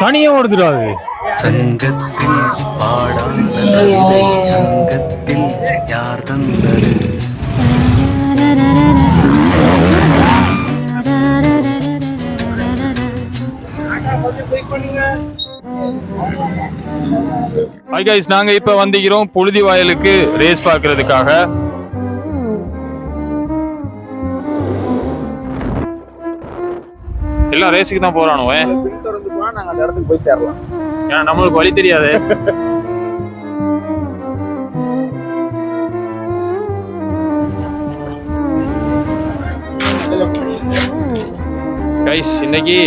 தனியா ஓடுதுடாது. சங்கத்தில் பாடாந்த கவிதை சங்கத்தில் யார் தந்தது? ஹாய் கைஸ், நாங்க இப்ப வந்திக்கிறோம் புழுதி வாயலுக்கு ரேஸ் பார்க்கறதுக்காக. எல்லாம் ரேஸுக்கு தான் போறானுவ. ஏன்னா நம்மளுக்கு வழி தெரியாது. கைஸ், இன்னைக்கு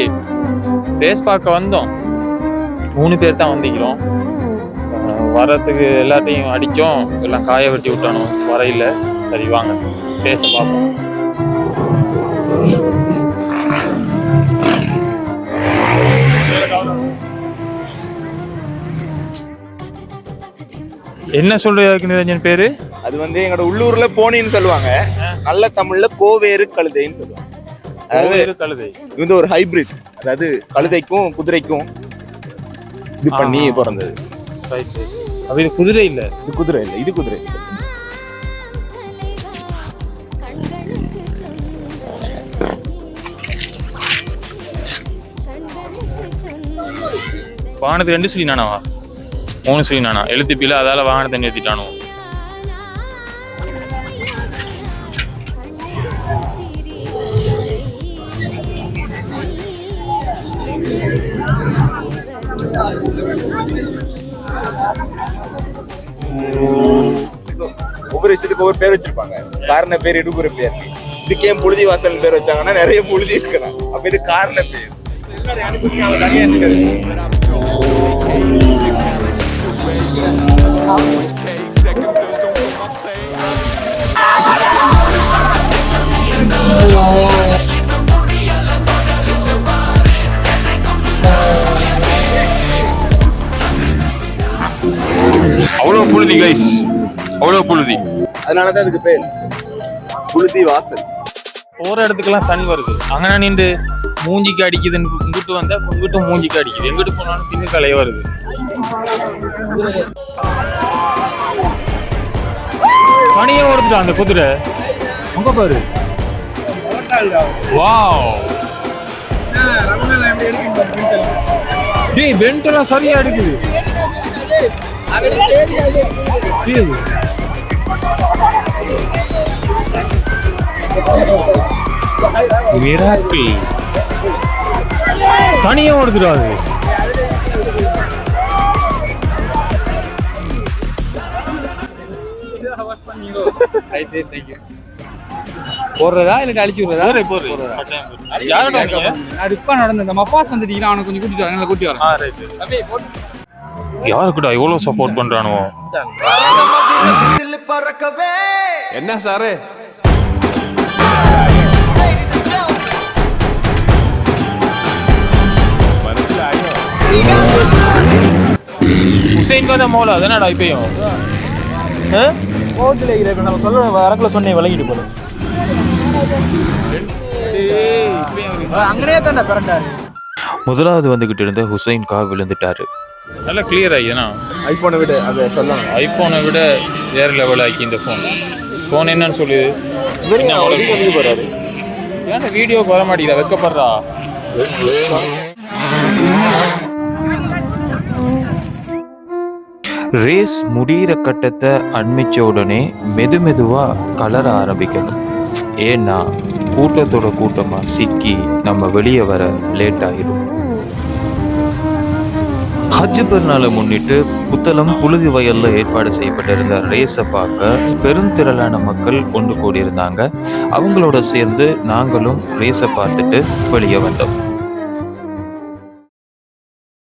ரேஸ் பார்க்க வந்தோம். 3 பேர் தான் வந்திக்கிறோம். வரத்துக்கு எல்லாத்தையும் அடித்தோம், எல்லாம் காய வெட்டி விட்டானோ வரையில். சரி வாங்க ரேஸை பார்ப்போம். என்ன சொல்றதுக்கு நிரஞ்சன் பேரு? அது வந்து எங்களோட உள்ளூர்ல போனின்னு சொல்லுவாங்க, நல்ல தமிழ்ல கோவேறு கழுதைன்னு சொல்லுவாங்க. அதாவது கழுதை இது வந்து ஒரு ஹைபிரிட், அதாவது கழுதைக்கும் குதிரைக்கும் இது பண்ணி பிறந்தது. இது குதிரை இல்ல, இது குதிரை இல்ல, இது குதிரை. வாகனத்துக்கு 2 சொல்லி நானாவா 3 சொல்லி நானா எழுத்துப்பில, அதால வாகனத்தை நிறுத்திட்டானோ. ஒவ்வொரு விஷயத்துக்கு ஒவ்வொரு பேர் வச்சிருப்பாங்க. காரண பேர், இடுகுற பேர். இதுக்கு ஏன் புழுதி வாசல் பேர் வச்சாங்கன்னா நிறைய புழுதி இருக்கிறான், அப்ப இது காரண பேர். அவ்வளவு புழுதி கைஸ், அவ்வளவு புழுதி. அதனாலதான் அதுக்கு பேர் புழுதி வாசல். போற இடத்துக்கெல்லாம் சன் வருது. அங்கே நின்று மூஞ்சிக்கு அடிக்குதுன்னு இங்கிட்டு வந்தா இங்கிட்டு மூஞ்சிக்கு அடிக்குது, எங்கிட்டு போனாலும் பின்னு கலைய வருது. பனியே ஓடுதுடா அந்த குதிரை. அங்க பாரு, வாவ். டேய், பெல்ட் எல்லாம் சரியா எடுக்குது. தனியா ஓடுதுடா அது. போடுறதா இல்ல அழிச்சு விடுறதா? நடந்து இந்த மப்பாஸ் வந்துட்டீங்கன்னா அவனை கொஞ்சம் கூட்டிட்டு வரேன், கூட்டி வரேன். யாருக்குடா இவ்வளவு சப்போர்ட் பண்றானோ? என்ன சாரு ஹுசைன் காத மோலா அதனடா இப்பயும் கோட்ல இருக்கு. நம்ம சொல்ல வரக்குல சொன்னே விலகிட்டு போல. அங்கனே தான் கரெக்டாரு. முதலாவது வந்துகிட்டு இருந்த ஹுசைன் கா விழுந்துட்டாரு. நல்லா கிளியர் ஆகிதுனா ஐபோனை விட அதை சொல்லலாம். ஐபோனை விட வேற லெவல் ஆக்கி இந்த ஃபோன் என்னன்னு சொல்லுது. போறாரு, ஏன்னா வீடியோக்கு வர மாட்டேங்குதா, வெக்கப்படுறா. ரேஸ் முடிகிற கட்டத்தை அண்மிச்ச உடனே மெதுவா கலர ஆரம்பிக்கணும். ஏன்னா கூட்டத்தோட கூட்டமா சிக்கி நம்ம வெளியே வர லேட் ஆகிடும். ஹஜ் பெருநாளை முன்னிட்டு புத்தளம் புழுதி வயல்ல ஏற்பாடு செய்யப்பட்டிருந்த ரேஸை பார்க்க பெருந்திரளான மக்கள் கொண்டு கூடியிருந்தாங்க. அவங்களோட சேர்ந்து நாங்களும் ரேஸை பார்த்துட்டு வெளியே வந்தோம்.